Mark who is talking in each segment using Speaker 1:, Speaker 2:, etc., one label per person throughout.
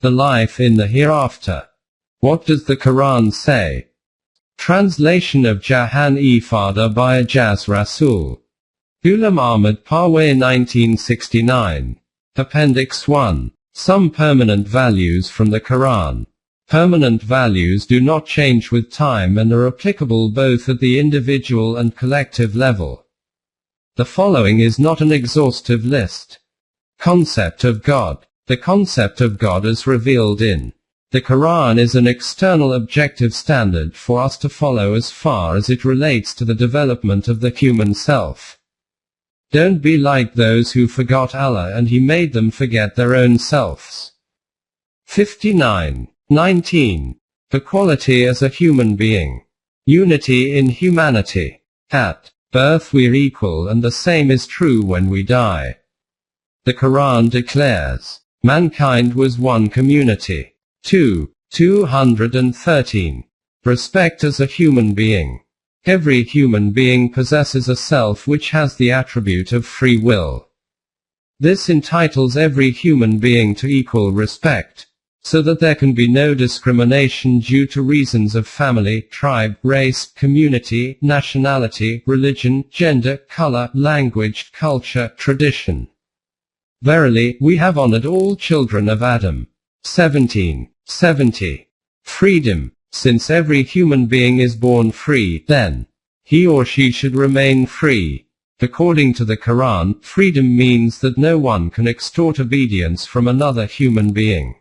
Speaker 1: the life in the hereafter. What does the Quran say? Translation of Jahan Ifada by Ajaz Rasul. Ghulam Ahmad Parwez 1969. Appendix 1. Some permanent values from the Quran. Permanent values do not change with time and are applicable both at the individual and collective level. The following is not an exhaustive list. Concept of God. The concept of God as revealed in the Quran is an external objective standard for us to follow as far as it relates to the development of the human self. Don't be like those who forgot Allah and He made them forget their own selves. 59.19. Equality as a human being. Unity in humanity. At birth we're equal and the same is true when we die. The Quran declares, mankind was one community. 213. Respect as a human being. Every human being possesses a self which has the attribute of free will. This entitles every human being to equal respect, so that there can be no discrimination due to reasons of family, tribe, race, community, nationality, religion, gender, color, language, culture, tradition. Verily, we have honored all children of Adam. 17.70. Freedom. Since every human being is born free, then he or she should remain free. According to the Quran, freedom means that no one can extort obedience from another human being.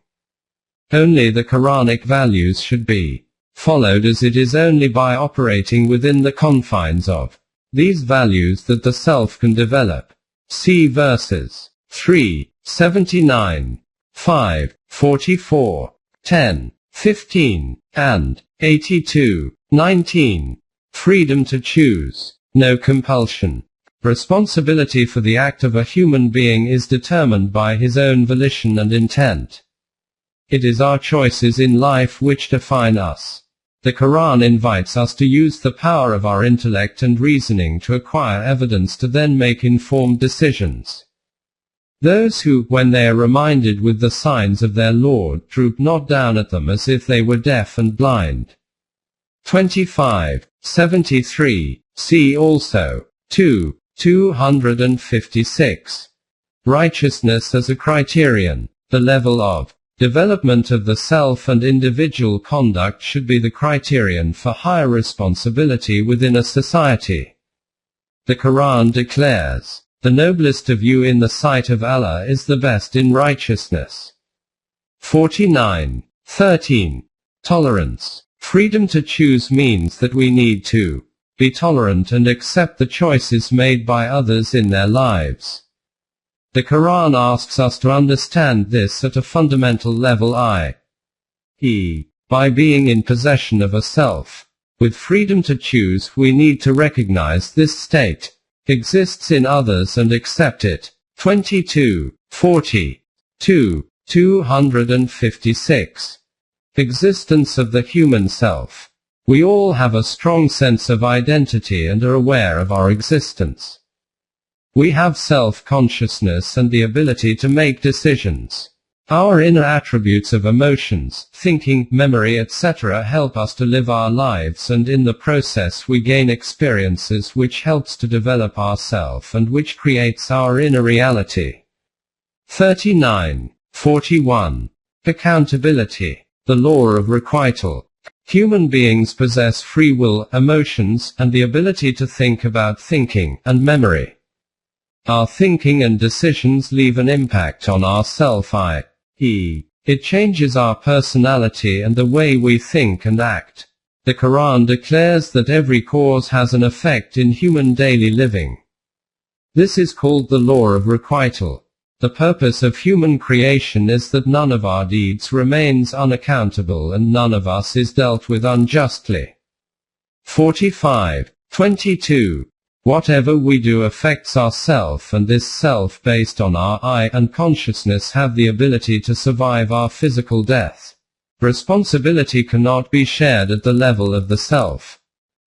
Speaker 1: Only the Quranic values should be followed, as it is only by operating within the confines of these values that the self can develop. See verses 3.79, 5.44, 10. 15, and 82.19. Freedom to choose. No compulsion. Responsibility for the act of a human being is determined by his own volition and intent. It is our choices in life which define us. The Quran invites us to use the power of our intellect and reasoning to acquire evidence to then make informed decisions. Those who, when they are reminded with the signs of their Lord, droop not down at them as if they were deaf and blind. 25.73. See also 256. Righteousness as a criterion. The level of development of the self and individual conduct should be the criterion for higher responsibility within a society. The Quran declares, the noblest of you in the sight of Allah is the best in righteousness. 49.13. Tolerance. Freedom to choose means that we need to be tolerant and accept the choices made by others in their lives. The Quran asks us to understand this at a fundamental level, i.e., by being in possession of a self with freedom to choose, we need to recognize this state exists in others and accept it. 22.42. 256. Existence of the human self. We all have a strong sense of identity and are aware of our existence. We have self-consciousness and the ability to make decisions. Our inner attributes of emotions, thinking, memory, etc. help us to live our lives, and in the process we gain experiences which helps to develop ourself and which creates our inner reality. 39.41. Accountability. The law of requital. Human beings possess free will, emotions, and the ability to think about thinking, and memory. Our thinking and decisions leave an impact on our self, i.e., it changes our personality and the way we think and act. The Quran declares that every cause has an effect in human daily living. This is called the law of requital. The purpose of human creation is that none of our deeds remains unaccountable and none of us is dealt with unjustly. 45.22. Whatever we do affects our self, and this self based on our I and consciousness have the ability to survive our physical death. Responsibility cannot be shared at the level of the self.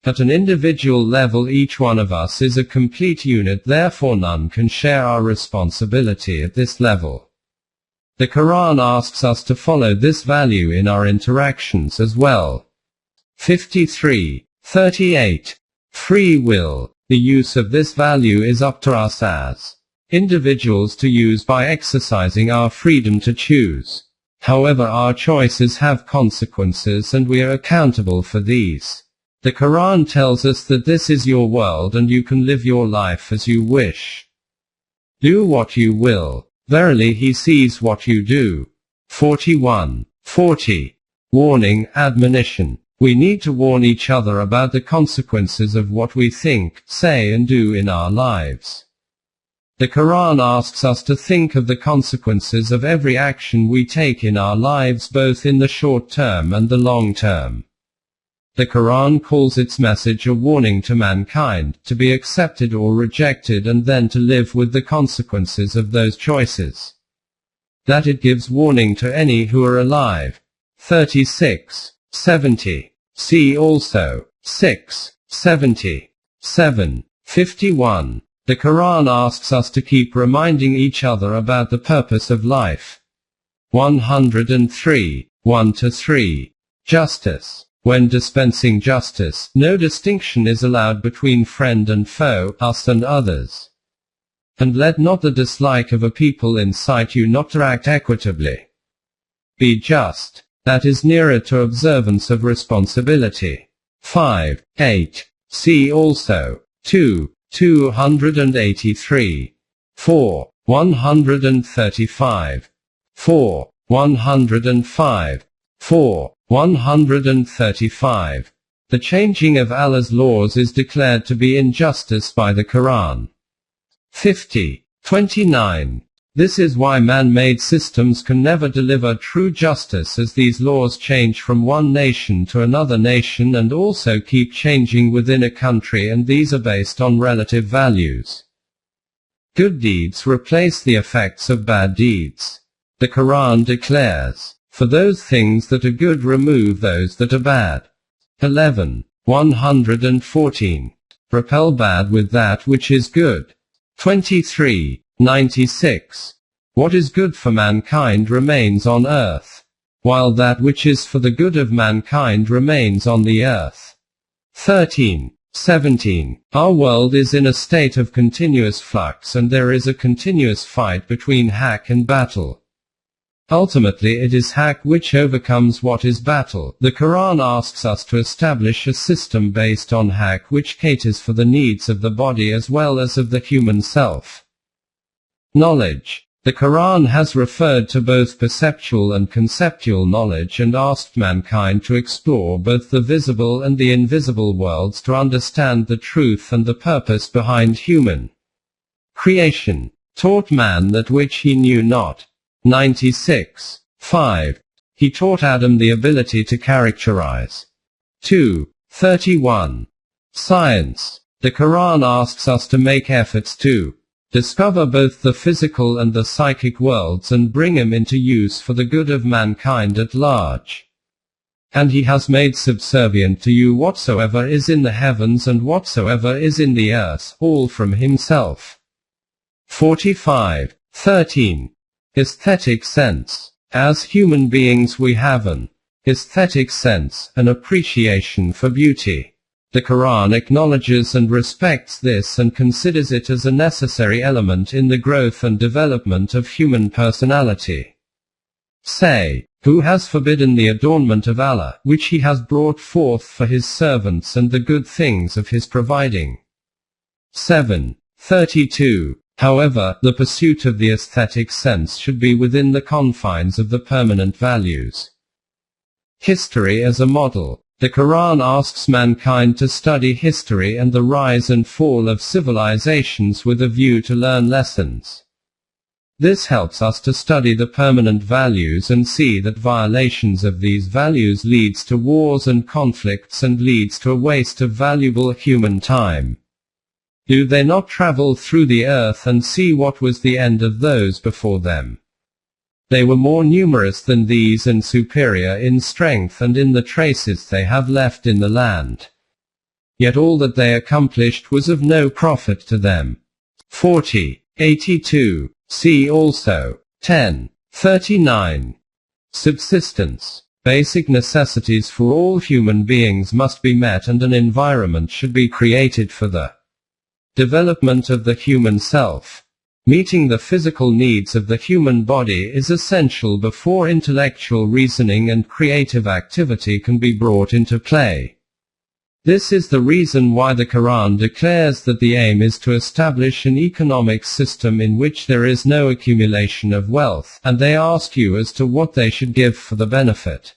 Speaker 1: At an individual level each one of us is a complete unit, therefore none can share our responsibility at this level. The Quran asks us to follow this value in our interactions as well. 53:38. Free will. The use of this value is up to us as individuals to use by exercising our freedom to choose. However, our choices have consequences and we are accountable for these. The Quran tells us that this is your world and you can live your life as you wish. Do what you will. Verily he sees what you do. 41:40. Warning, admonition. We need to warn each other about the consequences of what we think, say and do in our lives. The Quran asks us to think of the consequences of every action we take in our lives, both in the short term and the long term. The Quran calls its message a warning to mankind, to be accepted or rejected and then to live with the consequences of those choices. That it gives warning to any who are alive. 36:70. See also 6:70. 7:51. The Quran asks us to keep reminding each other about the purpose of life. 103. 1-3. Justice. When dispensing justice, no distinction is allowed between friend and foe, us and others. And let not the dislike of a people incite you not to act equitably. Be just. That is nearer to observance of responsibility. 5:8. See also 2:283. 4:135. 4:105. 4:135. The changing of Allah's laws is declared to be injustice by the Quran. 50:29. This is why man-made systems can never deliver true justice, as these laws change from one nation to another nation and also keep changing within a country, and these are based on relative values. Good deeds replace the effects of bad deeds. The Quran declares, for those things that are good remove those that are bad. 11:114. Repel bad with that which is good. 23:96. What is good for mankind remains on earth, while that which is for the good of mankind remains on the earth. 13:17. Our world is in a state of continuous flux and there is a continuous fight between haq and battle. Ultimately it is haq which overcomes what is battle. The Quran asks us to establish a system based on haq which caters for the needs of the body as well as of the human self. Knowledge. The Quran has referred to both perceptual and conceptual knowledge and asked mankind to explore both the visible and the invisible worlds to understand the truth and the purpose behind human creation. Taught man that which he knew not. 96:5. He taught Adam the ability to characterize. 2:31. Science. The Quran asks us to make efforts to discover both the physical and the psychic worlds and bring them into use for the good of mankind at large. And he has made subservient to you whatsoever is in the heavens and whatsoever is in the earth, all from himself. 45:13. Aesthetic sense. As human beings we have an aesthetic sense, an appreciation for beauty. The Quran acknowledges and respects this and considers it as a necessary element in the growth and development of human personality. Say, who has forbidden the adornment of Allah, which he has brought forth for his servants, and the good things of his providing? 7:32. However, the pursuit of the aesthetic sense should be within the confines of the permanent values. History as a model. The Quran asks mankind to study history and the rise and fall of civilizations with a view to learn lessons. This helps us to study the permanent values and see that violations of these values leads to wars and conflicts and leads to a waste of valuable human time. Do they not travel through the earth and see what was the end of those before them? They were more numerous than these and superior in strength and in the traces they have left in the land. Yet all that they accomplished was of no profit to them. 40:82. See also 10. 39. Subsistence. Basic necessities for all human beings must be met and an environment should be created for the development of the human self. Meeting the physical needs of the human body is essential before intellectual reasoning and creative activity can be brought into play. This is the reason why the Quran declares that the aim is to establish an economic system in which there is no accumulation of wealth, and they ask you as to what they should give for the benefit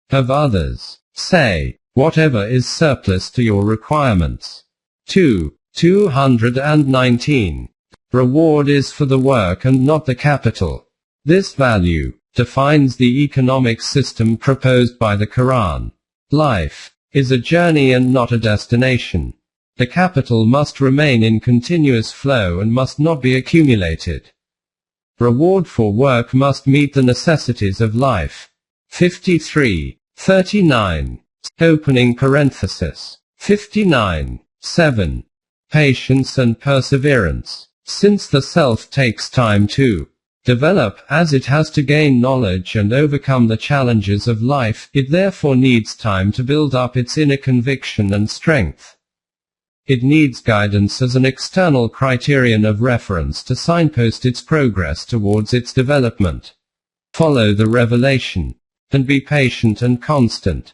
Speaker 1: of others. Say, whatever is surplus to your requirements. 219. Reward is for the work and not the capital. This value defines the economic system proposed by the Quran. Life is a journey and not a destination. The capital must remain in continuous flow and must not be accumulated. Reward for work must meet the necessities of life. 53. 39. Opening parenthesis. 59. 7. Patience and perseverance. Since the self takes time to develop, as it has to gain knowledge and overcome the challenges of life, it therefore needs time to build up its inner conviction and strength. It needs guidance as an external criterion of reference to signpost its progress towards its development. Follow the revelation, and be patient and constant.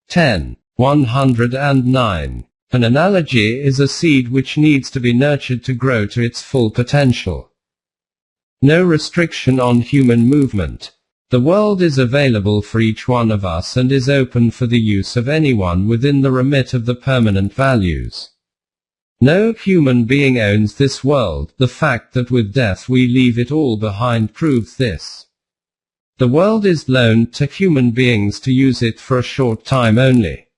Speaker 1: 10. 109. An analogy is a seed which needs to be nurtured to grow to its full potential. No restriction on human movement. The world is available for each one of us and is open for the use of anyone within the remit of the permanent values. No human being owns this world. The fact that with death we leave it all behind proves this. The world is loaned to human beings to use it for a short time only.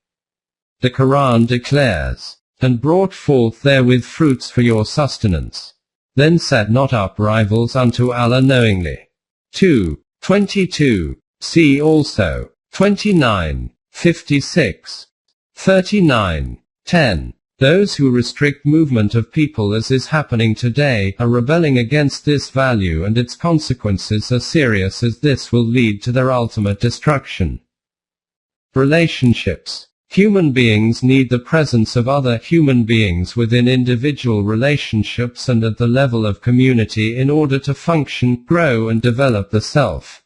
Speaker 1: The Quran declares, and brought forth therewith fruits for your sustenance. Then set not up rivals unto Allah knowingly. 2:22. See also 29, 56, 39, 10. Those who restrict movement of people as is happening today, are rebelling against this value and its consequences are serious as this will lead to their ultimate destruction. Relationships. Human beings need the presence of other human beings within individual relationships and at the level of community in order to function, grow and develop the self.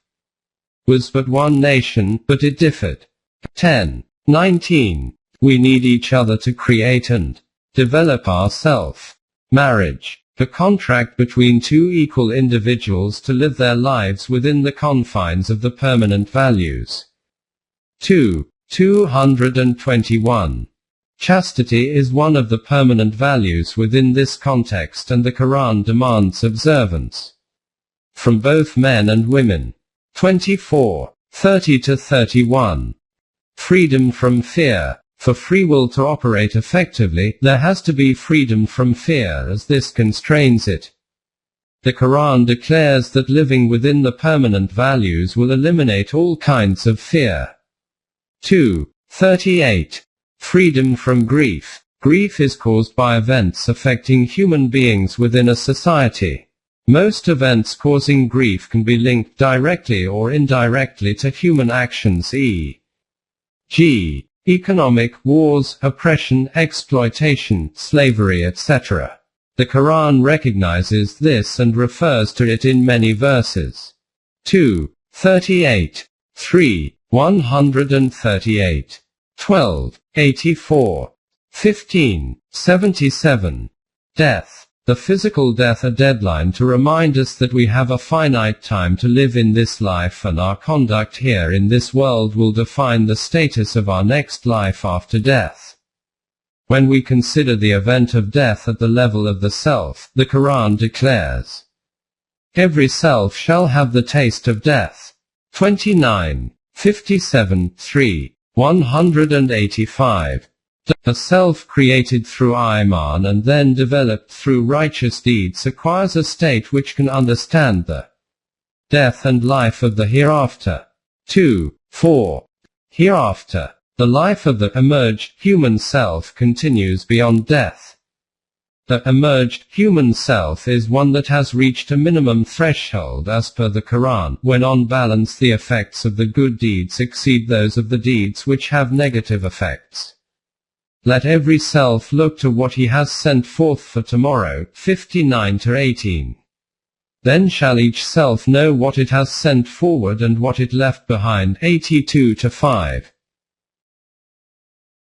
Speaker 1: Was but one nation, but it differed. 10:19. We need each other to create and develop ourself. Marriage. A contract between two equal individuals to live their lives within the confines of the permanent values. 221. Chastity is one of the permanent values within this context and the Quran demands observance from both men and women. 24, 30-31. Freedom from fear. For free will to operate effectively, there has to be freedom from fear as this constrains it. The Quran declares that living within the permanent values will eliminate all kinds of fear. 2:38. Freedom from grief. Grief is caused by events affecting human beings within a society. Most events causing grief can be linked directly or indirectly to human actions e.g. economic, wars, oppression, exploitation, slavery etc. The Quran recognizes this and refers to it in many verses. 2:38. 3. 138. 12. 84. 15. 77. Death. The physical death a deadline to remind us that we have a finite time to live in this life and our conduct here in this world will define the status of our next life after death. When we consider the event of death at the level of the self, the Quran declares, every self shall have the taste of death. 29. 57, 3, 185. A self created through Iman and then developed through righteous deeds acquires a state which can understand the death and life of the hereafter. 2:4. Hereafter. The life of the emerged human self continues beyond death. The emerged human self is one that has reached a minimum threshold as per the Quran. When on balance the effects of the good deeds exceed those of the deeds which have negative effects. Let every self look to what he has sent forth for tomorrow. 59-18. Then shall each self know what it has sent forward and what it left behind. 82-5.